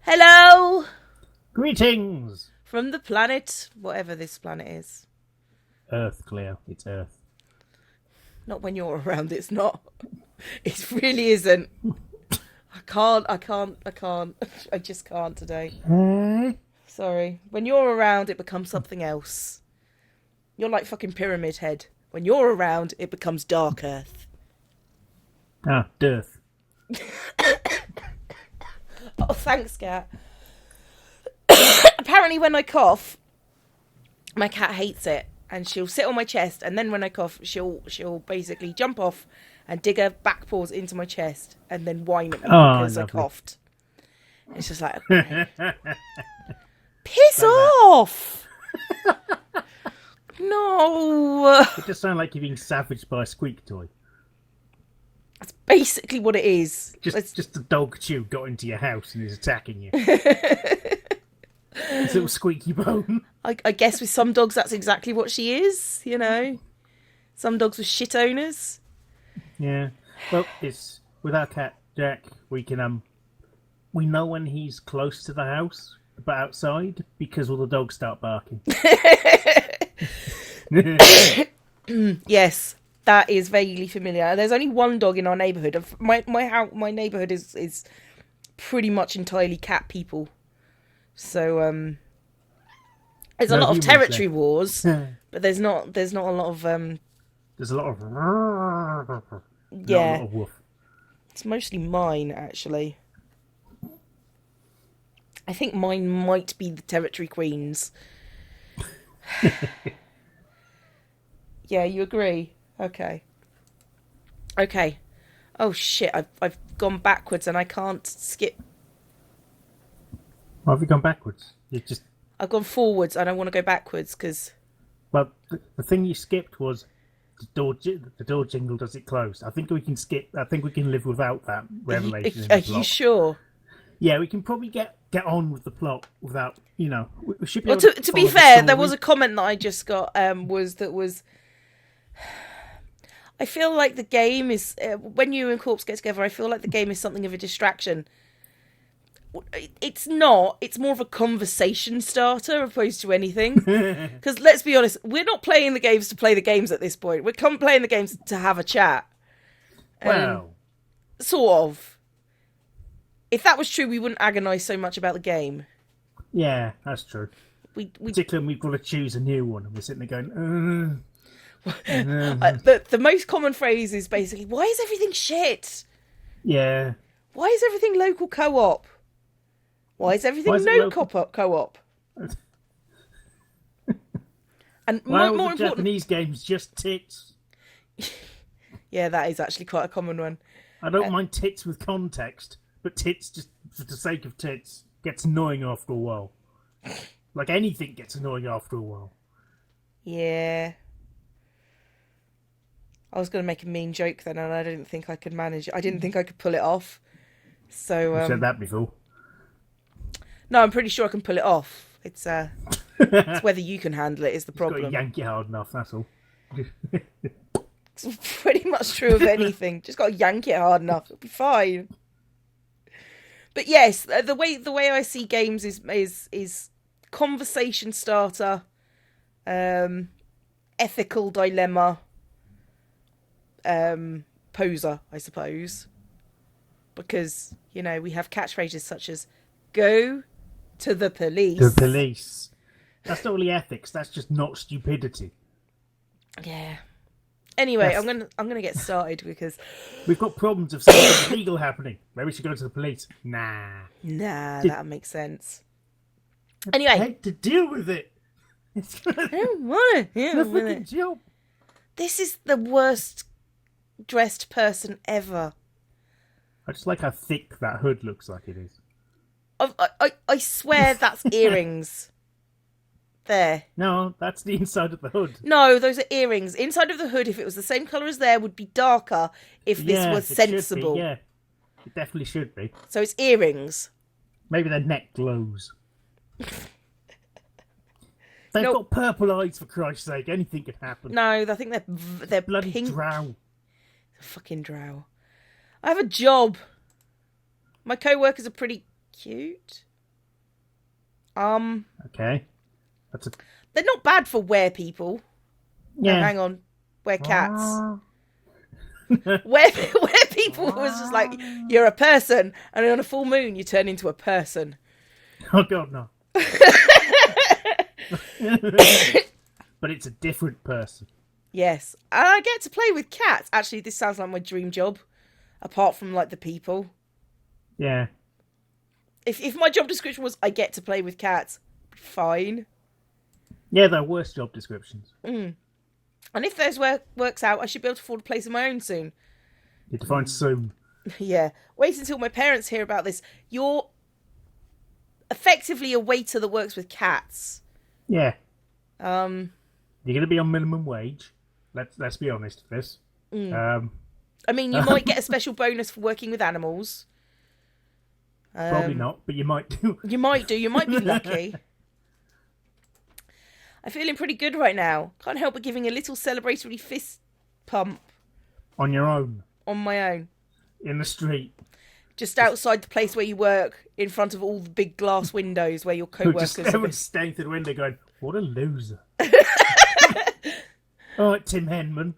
Hello! Greetings! From the planet, whatever this planet is. Earth, Cleo. It's Earth. Not when you're around, it's not. It really isn't. I can't. I just can't today. Hey? Sorry. When you're around, it becomes something else. You're like fucking Pyramid Head. When you're around, it becomes Dark Earth. Ah, Dearth. Oh, thanks, cat. Apparently, when I cough, my cat hates it, and she'll sit on my chest. And then when I cough, she'll basically jump off and dig her back paws into my chest, and then whine at me because I coughed. It's just like, okay. Piss off! No. It just sounds like you're being savaged by a squeak toy. That's basically what it is. Just a dog chew got into your house and is attacking you. His little squeaky bone. I guess with some dogs that's exactly what she is, you know. Some dogs with shit owners. Yeah. Well, it's with our cat Jack, we can we know when he's close to the house but outside because all the dogs start barking. Yes, that is vaguely familiar. There's only one dog in our neighbourhood. My neighbourhood is pretty much entirely cat people. So there's a lot of territory wars, but there's not a lot of There's a lot of yeah. Not a lot of woof. It's mostly mine, actually. I think mine might be the territory queens. Yeah, you agree? Okay. Oh shit! I've gone backwards and I can't skip. Why have you gone backwards? I've gone forwards and I want to go backwards because. Well, the thing you skipped was the door jingle. Does it close? I think we can skip. I think we can live without that revelation. Are you sure? Yeah, we can probably get on with the plot without, we should be Well, able to be fair, there was a comment that I just got. I feel like the game is when you and Corpse get together. I feel like the game is something of a distraction. It's not. It's more of a conversation starter opposed to anything. Because let's be honest, we're not playing the games to play the games at this point. We're playing the games to have a chat. Well, sort of. If that was true, we wouldn't agonise so much about the game. Yeah, that's true. Particularly when we've got to choose a new one and we're sitting there going, the most common phrase is basically, why is everything shit? Yeah. Why is everything local co-op? Why is everything no co-op? And why more important, Japanese games just tits? Yeah, that is actually quite a common one. I don't mind tits with context, but tits just for the sake of tits gets annoying after a while. Like anything gets annoying after a while. Yeah. I was going to make a mean joke then, and I didn't think I could manage it. I didn't think I could pull it off. So You've said that before. No, I'm pretty sure I can pull it off. It's it's whether you can handle it is the problem. Just got to yank it hard enough. That's all. It's pretty much true of anything. Just got to yank it hard enough. It'll be fine. But yes, the way I see games is conversation starter, ethical dilemma, poser, I suppose. Because, we have catchphrases such as "Go to the police." The police. That's not really ethics. That's just not stupidity. Yeah. Anyway, I'm gonna get started because we've got problems of something illegal happening. Maybe we should go to the police. Nah, that makes sense. Anyway, I hate to deal with it. I don't want to deal with it. Job. This is the worst dressed person ever. I just like how thick that hood looks like it is. I swear that's earrings. There. No, that's the inside of the hood. No, those are earrings. Inside of the hood, if it was the same colour as there, would be darker if this was sensible. Be, yeah, it definitely should be. So it's earrings. Maybe their neck glows. They've got purple eyes, for Christ's sake. Anything could happen. No, I think they're bloody pink. Drow. Fucking drow. I have a job. My co-workers are pretty cute. Okay. That's a... They're not bad for were-people. Yeah. Hang on. Were-cats. Were-people was just like, you're a person, and on a full moon you turn into a person. Oh, God, no. But it's a different person. Yes. And I get to play with cats. Actually, this sounds like my dream job. Apart from, like, the people. Yeah. If my job description was, I get to play with cats, fine. Yeah, they're worse job descriptions. And if those works out, I should be able to afford a place of my own soon. You define soon. Yeah. Wait until my parents hear about this. You're effectively a waiter that works with cats. Yeah. Um... You're going to be on minimum wage. Let's be honest with this. I mean, you might get a special bonus for working with animals. Probably not, but you might do. You might do. You might be lucky. I'm feeling pretty good right now. Can't help but giving a little celebratory fist pump. On your own. On my own. In the street. Just outside the place where you work, in front of all the big glass windows where your co-workers are. Everyone's staying through the window going, what a loser. All right, Tim Henman.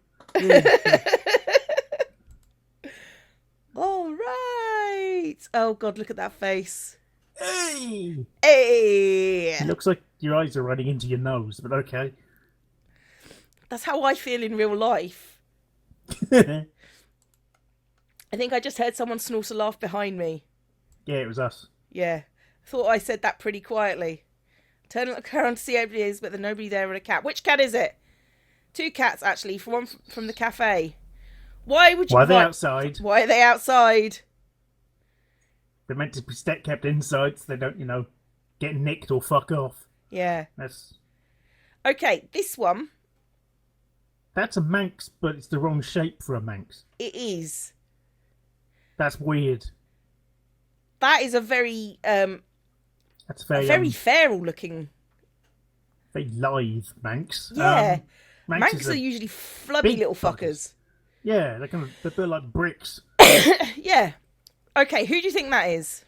All right. Oh, God, look at that face. Hey! Hey! It looks like your eyes are running into your nose, but okay. That's how I feel in real life. I think I just heard someone snort a laugh behind me. Yeah, it was us. Yeah. I thought I said that pretty quietly. Turn around to see who it is, but there's nobody there and a cat. Which cat is it? 2 cats, actually, one from the cafe. Why would you... Why are they outside? Why are they outside? They're meant to be kept inside so they don't, get nicked or fuck off. Yeah. That's... Okay, this one... That's a Manx, but it's the wrong shape for a Manx. It is. That's weird. That is a very... That's very... very feral looking... Very lithe Manx. Yeah. Manx Manxes are usually flubby big little fuckers. Yeah, they're built like bricks. Yeah. Okay, who do you think that is?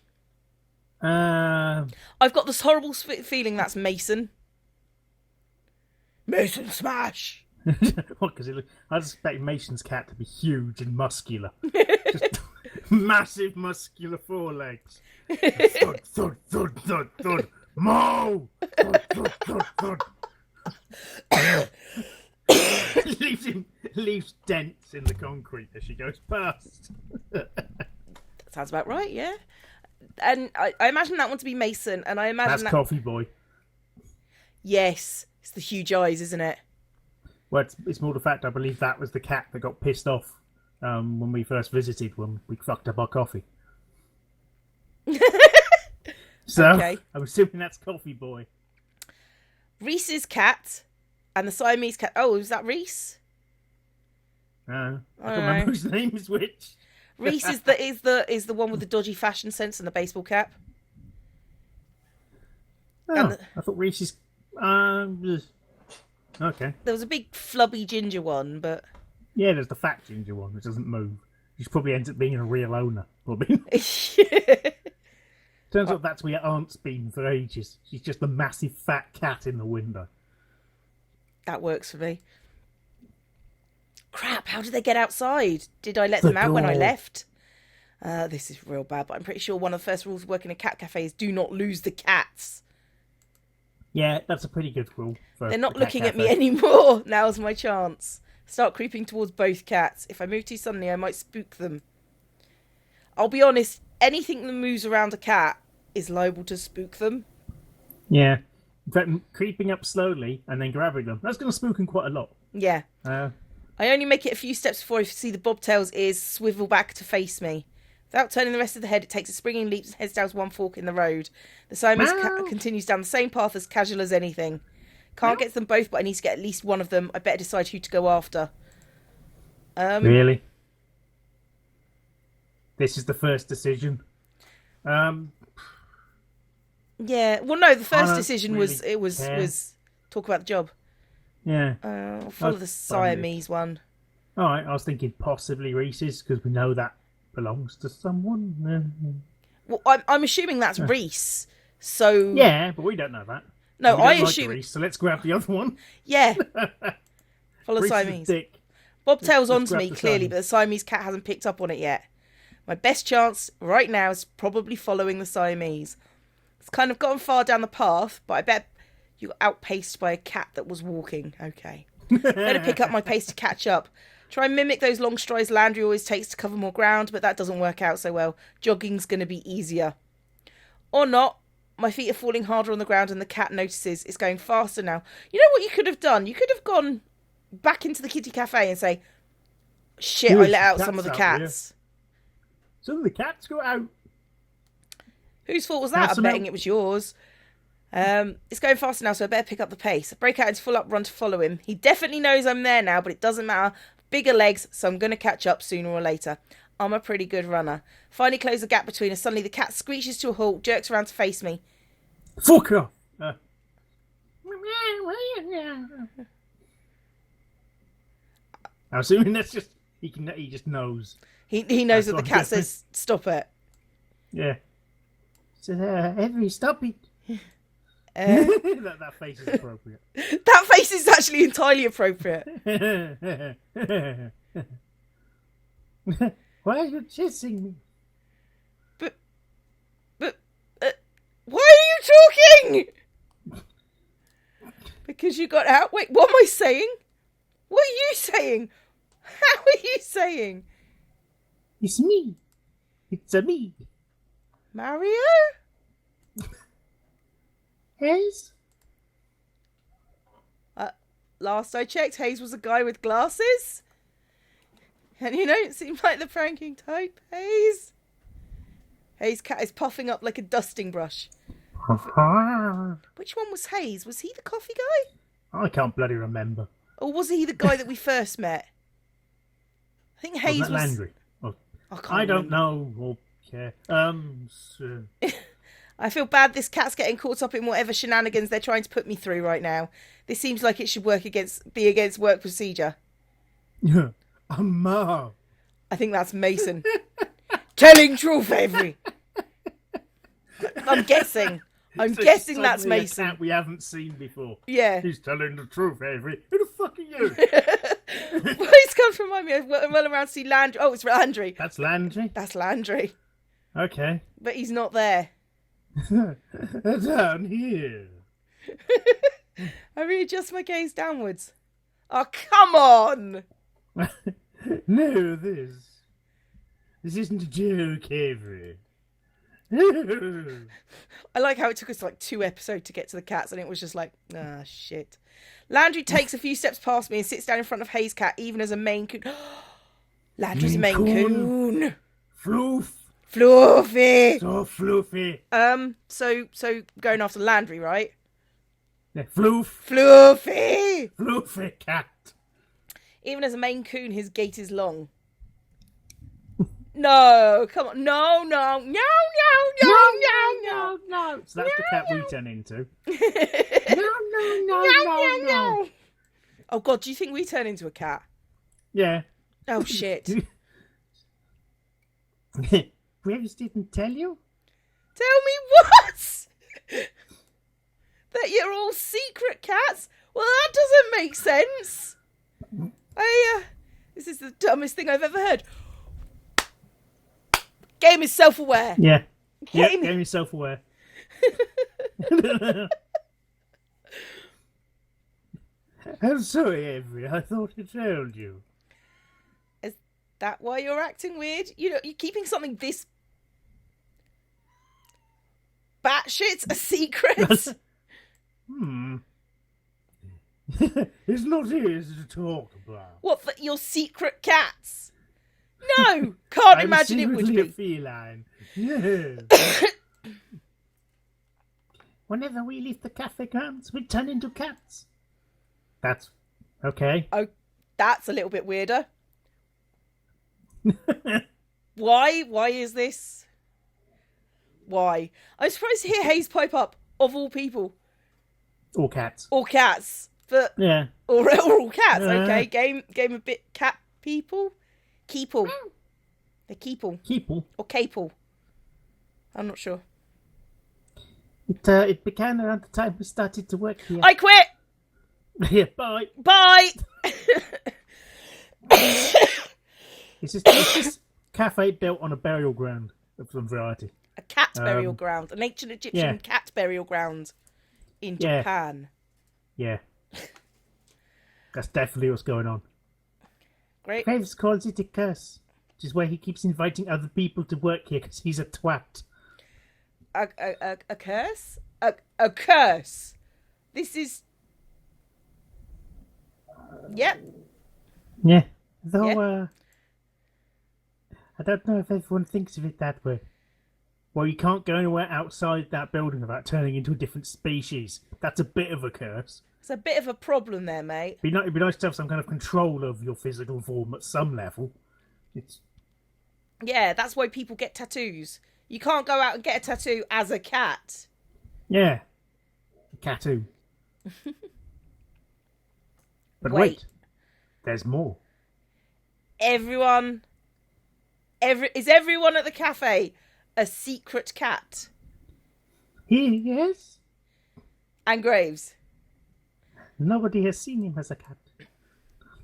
I've got this horrible feeling that's Mason. Mason Smash! What? Because I expect Mason's cat to be huge and muscular. Just massive muscular forelegs. Thud, thud, thud, thud, thud. Moo! Thud, thud, thud, thud. leaves dents in the concrete as she goes past. That sounds about right, yeah. And I imagine that one to be Mason, and I imagine that's Coffee Boy. Yes, it's the huge eyes, isn't it? Well, it's more the fact I believe that was the cat that got pissed off when we first visited, when we fucked up our coffee. So, okay. I'm assuming that's Coffee Boy. Reese's cat and the Siamese cat. Oh, is that Reese? I can't remember whose name is which. Reese is the one with the dodgy fashion sense and the baseball cap. Oh, I thought Reese's... Okay. There was a big flubby ginger one, but... Yeah, there's the fat ginger one that doesn't move. She probably ends up being a real owner, probably. Turns out that's where your aunt's been for ages. She's just a massive fat cat in the window. That works for me. Crap, how did they get outside? Did I let them out when I left? This is real bad, but I'm pretty sure one of the first rules of working in a cat cafe is do not lose the cats. Yeah, that's a pretty good rule. They're not looking at me anymore. Now's my chance. Start creeping towards both cats. If I move too suddenly, I might spook them. I'll be honest, anything that moves around a cat is liable to spook them. Yeah. In fact, creeping up slowly and then grabbing them, that's going to spook them quite a lot. Yeah. I only make it a few steps before I see the bobtail's ears swivel back to face me. Without turning the rest of the head, it takes a springing leap and heads down one fork in the road. The Siamese cat continues down the same path as casual as anything. Can't get to them both, but I need to get at least one of them. I better decide who to go after. Really? This is the first decision? Yeah. Well, no, the first decision really was talk about the job. Yeah. I'll follow the Siamese one. All right, I was thinking possibly Reese's, because we know that belongs to someone. Well, I'm assuming that's Reese, So Yeah, but we don't know that. no, We I don't like assume Greece, so let's grab the other one. yeah, follow Greece is a Siamese. dick. Bobtail's Let's onto grab me the clearly, Siamese. but the Siamese cat hasn't picked up on it yet. My best chance right now is probably following the Siamese. It's kind of gotten far down the path, but I bet you got outpaced by a cat that was walking. Okay. Better pick up my pace to catch up. Try and mimic those long strides Landry always takes to cover more ground, but that doesn't work out so well. Jogging's going to be easier. Or not. My feet are falling harder on the ground and the cat notices. It's going faster now. You know what you could have done? You could have gone back into the kitty cafe and say, shit, I let out some of the cats. Some of the cats got out. Whose fault was that? I'm betting it was yours. It's going faster now, so I better pick up the pace. I break out into full up run to follow him. He definitely knows I'm there now, but it doesn't matter. Bigger legs, so I'm going to catch up sooner or later. I'm a pretty good runner. Finally close the gap between us. Suddenly the cat screeches to a halt, jerks around to face me. Fuck off! I'm assuming that's just he just knows. He knows that the cat says stop it. Yeah. So Henry, stop it. That face is appropriate. That face is actually entirely appropriate. Why are you chasing me? But why are you talking? Because you got out. Wait, what am I saying? What are you saying? How are you saying? It's me. It's a me. Mario? Hayes? Last I checked, Hayes was a guy with glasses. And you don't seem like the pranking type, Hayes. Hayes' cat is puffing up like a dusting brush. Which one was Hayes? Was he the coffee guy? I can't bloody remember. Or was he the guy that we first met? I think Hayes was... Landry? Oh, I don't know. Or care. So... I feel bad this cat's getting caught up in whatever shenanigans they're trying to put me through right now. This seems like it should be against work procedure. Ma. I think that's Mason. Telling truth, Avery. I'm guessing guessing that's Mason. A cat we haven't seen before. Yeah. He's telling the truth, Avery. Who the fuck are you? Well, he's come to remind me. I well around to see Landry. Oh, it's Landry. That's Landry? That's Landry. Okay. But he's not there. Down here. I readjust my gaze downwards. Oh, come on! No, this isn't a joke, Avery. I like how it took us like 2 episodes to get to the cats, and it was just like, ah, shit. Landry takes a few steps past me and sits down in front of Hayes' cat, even as a Maine Coon. Landry's a Maine Coon. Floof. Fluffy. So fluffy. So going after Landry, right? Yeah, floof. Fluffy. Fluffy cat. Even as a Maine Coon, his gait is long. No, come on. No. So that's the cat we turn into. No. Oh, God, do you think we turn into a cat? Yeah. Oh, shit. Graves didn't tell you? Tell me what? That you're all secret cats? Well, that doesn't make sense. This is the dumbest thing I've ever heard. Game is self-aware. Yeah. Game is self-aware. I'm sorry, Avery. I thought I told you. Is that why you're acting weird? You're keeping something this batshit a secret? It's not easy to talk about. What, for your secret cats? No! Can't imagine it would be. A feline. Yeah. Whenever we leave the cafe grounds, we turn into cats. That's okay. Oh, that's a little bit weirder. Why? Why is this? Why? I'm surprised to hear Hayes pipe up, of all people. Or cats. Or cats. But yeah. Or all cats, okay. Game a bit cat people. Keeple. They're keeple. Keeple. Or caple. I'm not sure. It began around the time we started to work here. I quit! Yeah, bye. Bye! It's this cafe built on a burial ground of some variety. A cat burial ground. An ancient Egyptian cat burial ground in Japan. Yeah. That's definitely what's going on. Great. Graves calls it a curse, which is why he keeps inviting other people to work here because he's a twat. A curse? A curse. This is... Yep. Yeah. Though, I don't know if everyone thinks of it that way. Well, you can't go anywhere outside that building without turning into a different species. That's a bit of a curse. It's a bit of a problem there, mate. It'd be nice to have some kind of control of your physical form at some level. Yeah, that's why people get tattoos. You can't go out and get a tattoo as a cat. Yeah. A catoo. But Wait. There's more. Is everyone at the cafe a secret cat? Yes. And Graves? Nobody has seen him as a cat.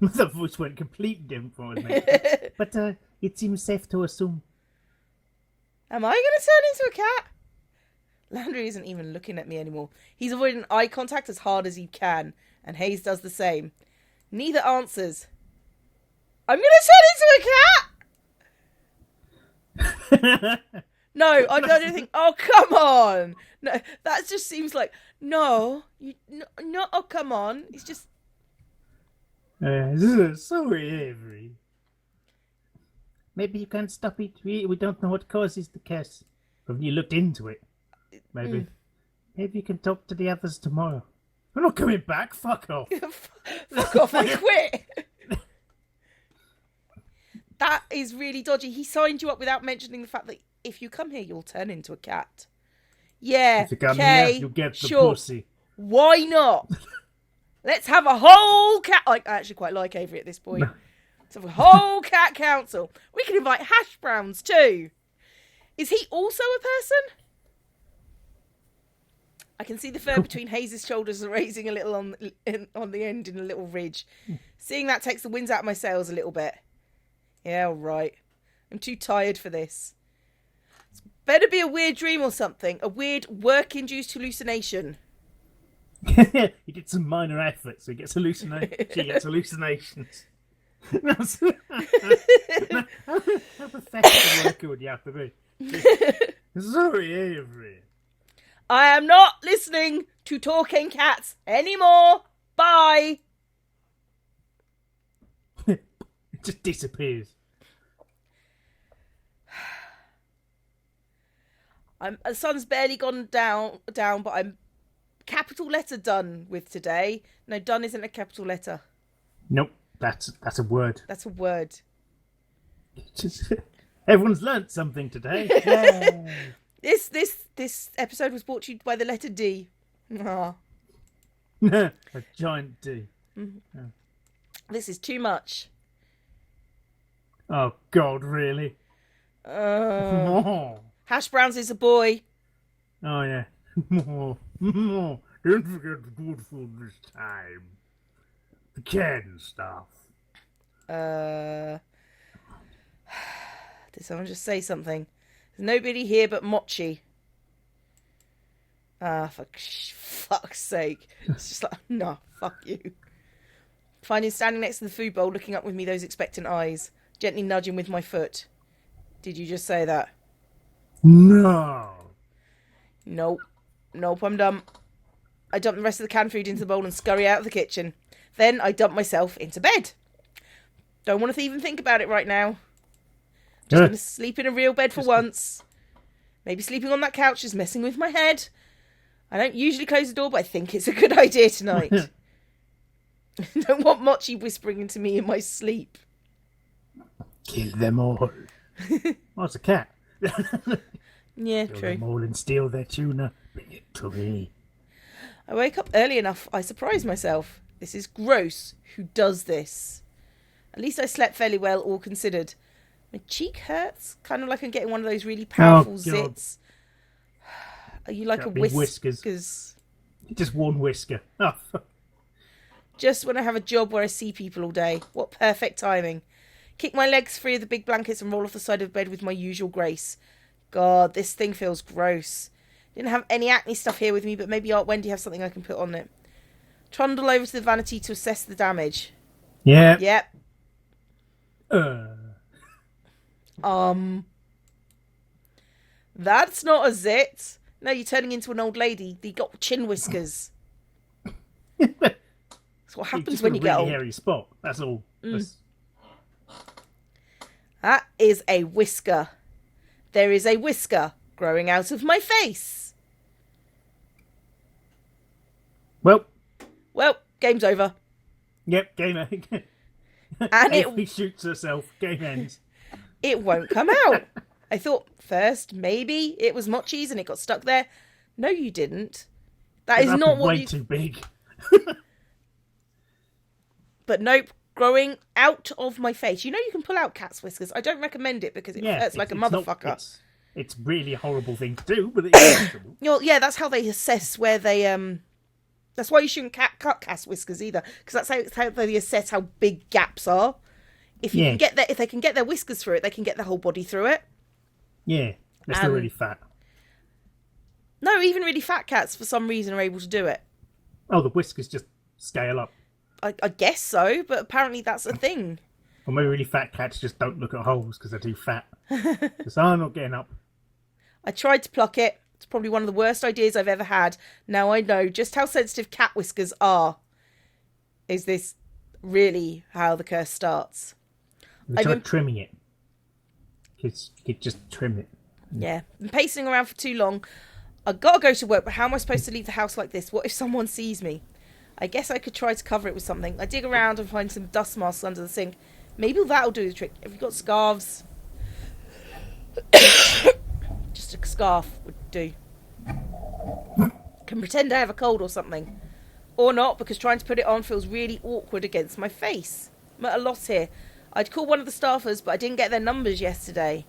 The voice went completely different from what it meant. But it seems safe to assume. Am I going to turn into a cat? Landry isn't even looking at me anymore. He's avoiding eye contact as hard as he can, and Hayes does the same. Neither answers. I'm going to turn into a cat! No, I don't think. Oh, come on! No, that just seems like no. Oh, come on! It's just. Sorry, Avery. Maybe you can't stop it. We don't know what causes the curse. Have you looked into it? Maybe. Maybe you can talk to the others tomorrow. I'm not coming back. Fuck off. Fuck off! I quit. That is really dodgy. He signed you up without mentioning the fact that if you come here, you'll turn into a cat. Yeah, if you come okay, here, you'll get the sure. pussy. Why not? Let's have a whole cat... I actually quite like Avery at this point. Let's have a whole cat council. We can invite Hash Browns too. Is he also a person? I can see the fur between Hayes' shoulders raising a little on the end in a little ridge. Seeing that takes the winds out of my sails a little bit. Yeah, all right. I'm too tired for this. It's better be a weird dream or something. A weird work-induced hallucination. He did some minor effort, so he gets She gets hallucinations. How pathetic a worker would you have to be? Sorry, Avery. I am not listening to talking cats anymore. Bye. It just disappears. The sun's barely gone down, but I'm capital letter done with today. No, done isn't a capital letter. Nope, that's a word. That's a word. Everyone's learnt something today. This episode was brought to you by the letter D. Ah. A giant D. Mm-hmm. Oh. This is too much. Oh God, really? Hash Browns is a boy. Oh yeah. Don't forget the good food this time. The canned stuff. Did someone just say something? There's nobody here but Mochi. For fuck's sake. It's just like, no, fuck you. Find him standing next to the food bowl, looking up with me, those expectant eyes. Gently nudge him with my foot. Did you just say that? No. Nope, I'm done. I dump the rest of the canned food into the bowl and scurry out of the kitchen. Then I dump myself into bed. Don't want to even think about it right now. Just going to sleep in a real bed for once. Maybe sleeping on that couch is messing with my head. I don't usually close the door, but I think it's a good idea tonight. Don't want Mochi whispering into me in my sleep. Kill them all. Oh, it's a cat. Yeah, Kill true. them all and steal their tuna. Bring it to me. I wake up early enough, I surprise myself. This is gross. Who does this? At least I slept fairly well, all considered. My cheek hurts, kind of like I'm getting one of those really powerful zits. Are you like That'd a be whiskers? Just one whisker. Oh, Just when I have a job where I see people all day. What perfect timing. Kick my legs free of the big blankets and roll off the side of the bed with my usual grace. God, this thing feels gross. Didn't have any acne stuff here with me, but maybe Aunt Wendy has something I can put on it. Trundle over to the vanity to assess the damage. yeah. Yep. That's not a zit. No, you're turning into an old lady. You got chin whiskers. That's what happens when you get old. Hairy spot. That's all. That is a whisker. There is a whisker growing out of my face. Well, game's over. Yep, game ends. And He shoots herself. Game ends. It won't come out. I thought first maybe it was mochis and it got stuck there. No, you didn't. That is not what way too big. But nope, growing out of my face. You know you can pull out cat's whiskers. I don't recommend it because it hurts like a motherfucker. It's really a horrible thing to do, but it's possible. Well, yeah, that's how they assess where they That's why you shouldn't cut cat's whiskers either, because that's how they assess how big gaps are. If they can get their whiskers through it, they can get their whole body through it. Yeah, they're still really fat. No, even really fat cats for some reason are able to do it. Oh, the whiskers just scale up. I guess so, but apparently that's a thing. Or maybe really fat cats just don't look at holes because they're too fat. Because I'm not getting up. I tried to pluck it. It's probably one of the worst ideas I've ever had. Now I know just how sensitive cat whiskers are. Is this really how the curse starts? We tried trimming it. You could just trim it. Yeah. Been pacing around for too long. I've got to go to work, but how am I supposed to leave the house like this? What if someone sees me? I guess I could try to cover it with something. I dig around and find some dust masks under the sink. Maybe that'll do the trick. Have you got scarves? Just a scarf would do. Can pretend I have a cold or something. Or not, because trying to put it on feels really awkward against my face. I'm at a loss here. I'd call one of the staffers, but I didn't get their numbers yesterday.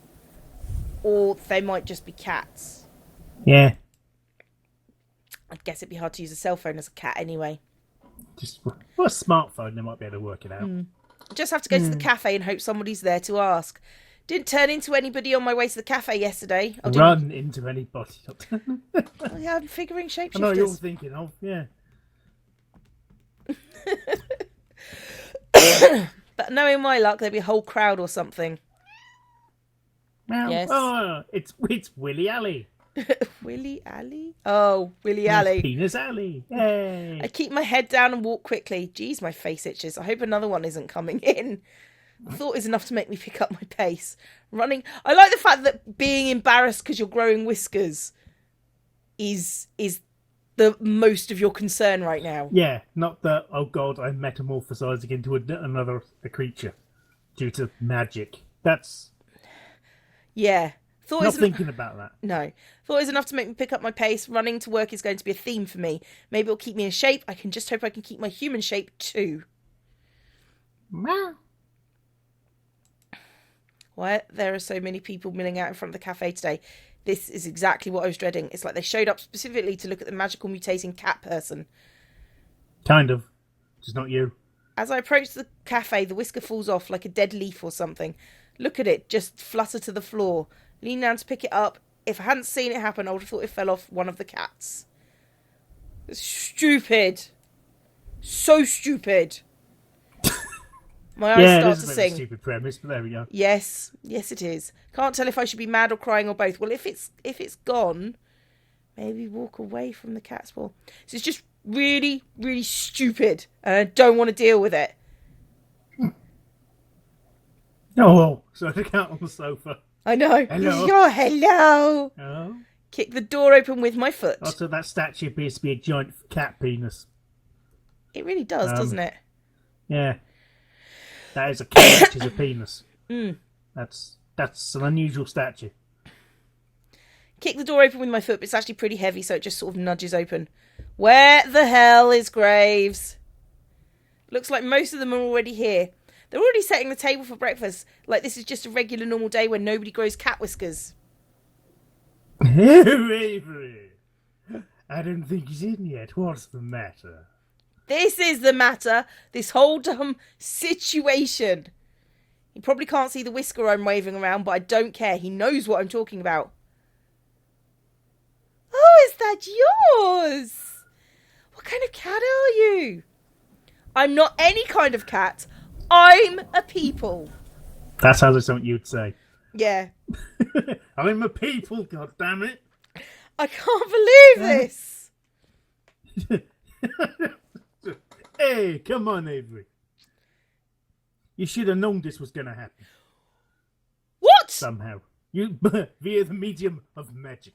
Or they might just be cats. Yeah. I guess it'd be hard to use a cell phone as a cat anyway. A smartphone, they might be able to work it out. Just have to go to the cafe and hope somebody's there to ask. Didn't turn into anybody on my way to the cafe yesterday. Run into anybody. Oh, yeah, I'm figuring shapeshifters. I know you're thinking of, yeah. But knowing my luck, there'd be a whole crowd or something. Now, yes. Oh, it's Willy Alley. Willy Alley? Oh, Willy Alley. Penis Alley. Yay. I keep my head down and walk quickly. Geez, my face itches. I hope another one isn't coming in. Thought is enough to make me pick up my pace. Running. I like the fact that being embarrassed because you're growing whiskers is the most of your concern right now. Yeah, not that, oh god, I'm metamorphosizing into another creature due to magic. That's... Yeah. Not thinking about that. No. Thought is enough to make me pick up my pace. Running to work is going to be a theme for me. Maybe it'll keep me in shape. I can just hope I can keep my human shape too. Why there are so many people milling out in front of the cafe today? This is exactly what I was dreading. It's like they showed up specifically to look at the magical mutating cat person. Kind of. Just not you. As I approach the cafe, the whisker falls off like a dead leaf or something. Look at it, just flutter to the floor. Lean down to pick it up. If I hadn't seen it happen, I would have thought it fell off one of the cats. It's stupid. So stupid. My eyes start to sing. A stupid premise, but there we go. Yes, it is. Can't tell if I should be mad or crying or both. Well, if it's gone, maybe walk away from the cat's paw. So it's just really, really stupid, and I don't want to deal with it. Oh, so the cat on the sofa. I know. Hello. Hello. Oh. Kick the door open with my foot. Also, that statue appears to be a giant cat penis. It really does, doesn't it? Yeah. That is a cat, which is a penis. That's an unusual statue. Kick the door open with my foot, but it's actually pretty heavy, so it just sort of nudges open. Where the hell is Graves? Looks like most of them are already here. They're already setting the table for breakfast. Like this is just a regular normal day when nobody grows cat whiskers. Hooray for it. I don't think he's in yet. What's the matter? This is the matter. This whole dumb situation. He probably can't see the whisker I'm waving around, but I don't care. He knows what I'm talking about. Oh, is that yours? What kind of cat are you? I'm not any kind of cat. I'm a people. That sounds like something you'd say. Yeah. I'm a people, goddammit. I can't believe this. Hey, come on, Avery. You should have known this was going to happen. What? Somehow. You via the medium of magic.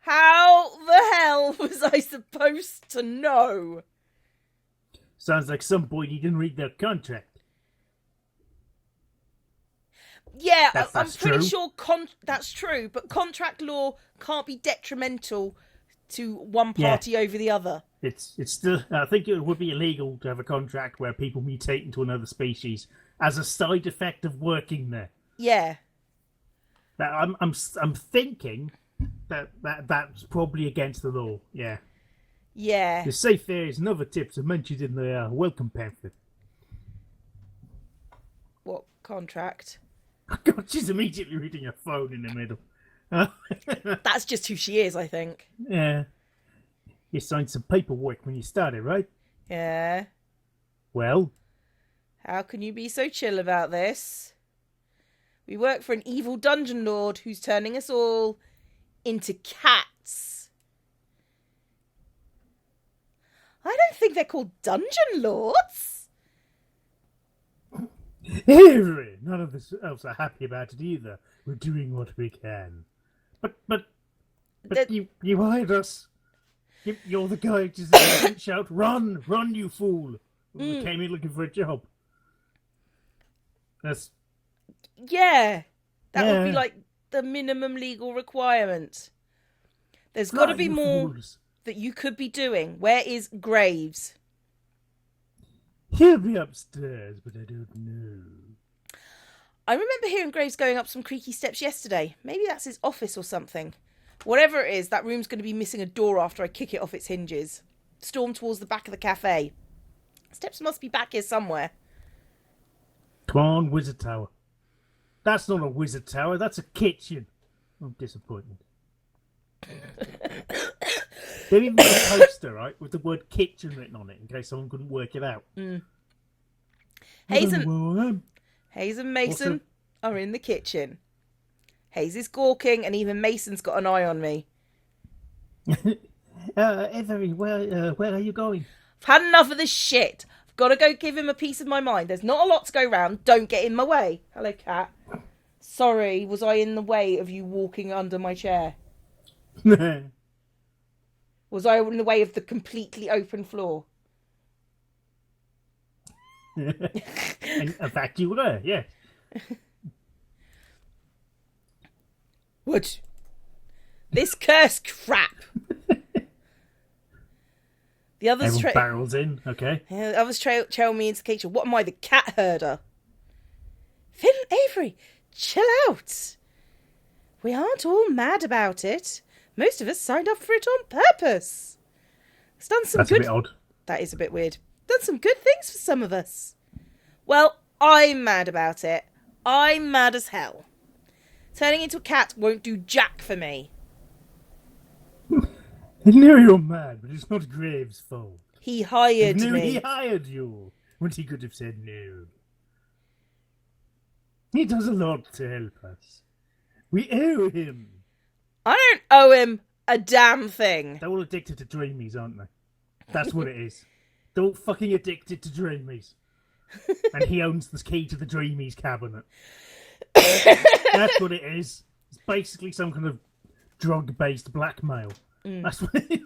How the hell was I supposed to know? Sounds like some boy didn't read their contract. Yeah, I'm That's pretty true. sure that's true, but contract law can't be detrimental to one party over the other. It's still. I think it would be illegal to have a contract where people mutate into another species as a side effect of working there. Yeah. I'm thinking that's probably against the law. Yeah. Yeah. The safe areas and other tips are mentioned in the welcome pamphlet. What contract? God, she's immediately reading her phone in the middle. That's just who she is, I think. Yeah. You signed some paperwork when you started, right? Yeah. Well? How can you be so chill about this? We work for an evil dungeon lord who's turning us all into cats. I don't think they're called dungeon lords. Avery! None of us else are happy about it either. We're doing what we can. But you hired us. You're the guy who just shout, run, you fool. We came in looking for a job. That's... Yeah. That would be like the minimum legal requirement. There's got to be more that you could be doing. Where is Graves? He'll be upstairs, but I don't know. I remember hearing Graves going up some creaky steps yesterday. Maybe that's his office or something. Whatever it is, that room's going to be missing a door after I kick it off its hinges. Storm towards the back of the cafe. Steps must be back here somewhere. Come on, Wizard Tower. That's not a Wizard Tower, that's a kitchen. I'm disappointed. They even got a poster, right, with the word kitchen written on it in case someone couldn't work it out. Hayes and Mason are in the kitchen. Hayes is gawking, and even Mason's got an eye on me. Avery, where are you going? I've had enough of this shit. I've got to go give him a piece of my mind. There's not a lot to go round. Don't get in my way. Hello, cat. Sorry, was I in the way of you walking under my chair? Was I in the way of the completely open floor? In fact, you were, yeah. What? This cursed crap. The others barrels in, okay. The others trail me into the kitchen. What am I, the cat herder? Finn, Avery, chill out. We aren't all mad about it. Most of us signed up for it on purpose. It's done some That's good... a bit odd. That is a bit weird. Done some good things for some of us. Well, I'm mad about it. I'm mad as hell. Turning into a cat won't do jack for me. I know you're mad, but it's not Graves' fault. He hired me. He hired you, when he could have said no. He does a lot to help us. We owe him. I don't owe him a damn thing. They're all addicted to dreamies, aren't they? That's what it is. They're all fucking addicted to dreamies. And he owns the key to the dreamies cabinet. That's what it is. It's basically some kind of drug-based blackmail. That's what it is.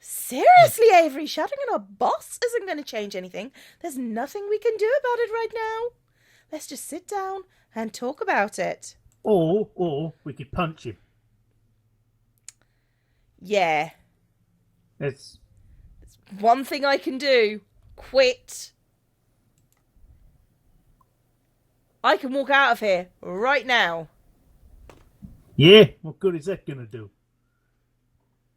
Seriously, Avery, shouting at our boss isn't going to change anything. There's nothing we can do about it right now. Let's just sit down and talk about it. Or we could punch him. Yeah. It's one thing I can do. Quit. I can walk out of here right now. Yeah, what good is that gonna do?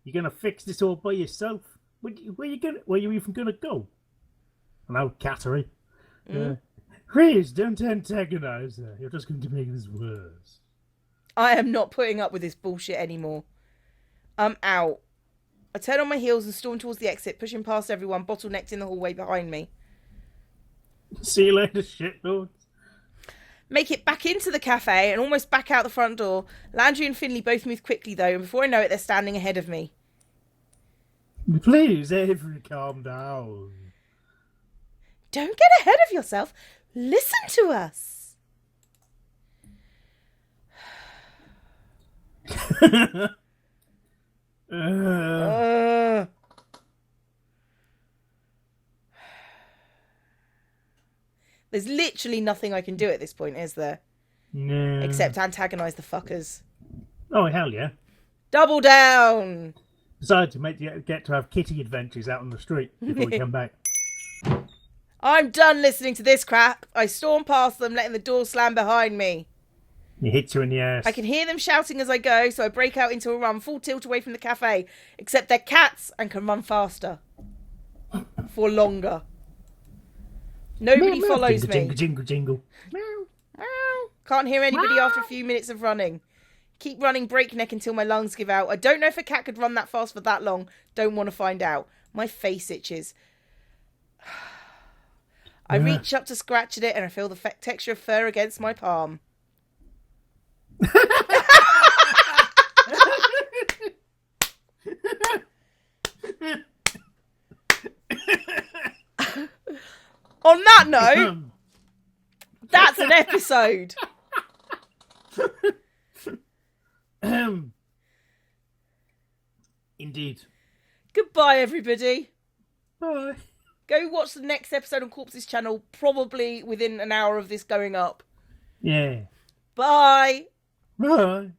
You gonna fix this all by yourself? Where you even gonna go? Hello, Cattery. Please don't antagonize her. You're just going to make this worse. I am not putting up with this bullshit anymore. I'm out. I turn on my heels and storm towards the exit, pushing past everyone, bottlenecked in the hallway behind me. See you later, shitlords. Make it back into the cafe and almost back out the front door. Landry and Finley both move quickly, though, and before I know it, they're standing ahead of me. Please, Avery, calm down. Don't get ahead of yourself. Listen to us. There's literally nothing I can do at this point, is there? No. Except antagonise the fuckers. Oh, hell yeah. Double down! Besides, you might get to have kitty adventures out on the street before we come back. I'm done listening to this crap. I storm past them, letting the door slam behind me. It hits you in the ass. I can hear them shouting as I go, so I break out into a run, full tilt away from the cafe. Except they're cats and can run faster. For longer. Nobody meow, follows jingle, me. Jingle, jingle, Meow. Can't hear anybody after a few minutes of running. Keep running breakneck until my lungs give out. I don't know if a cat could run that fast for that long. Don't want to find out. My face itches. I reach up to scratch at it and I feel the texture of fur against my palm. On that note, that's an episode. Indeed. Goodbye, everybody. Bye. Go watch the next episode on Corpse's channel, probably within an hour of this going up. Yeah. Bye. Bye.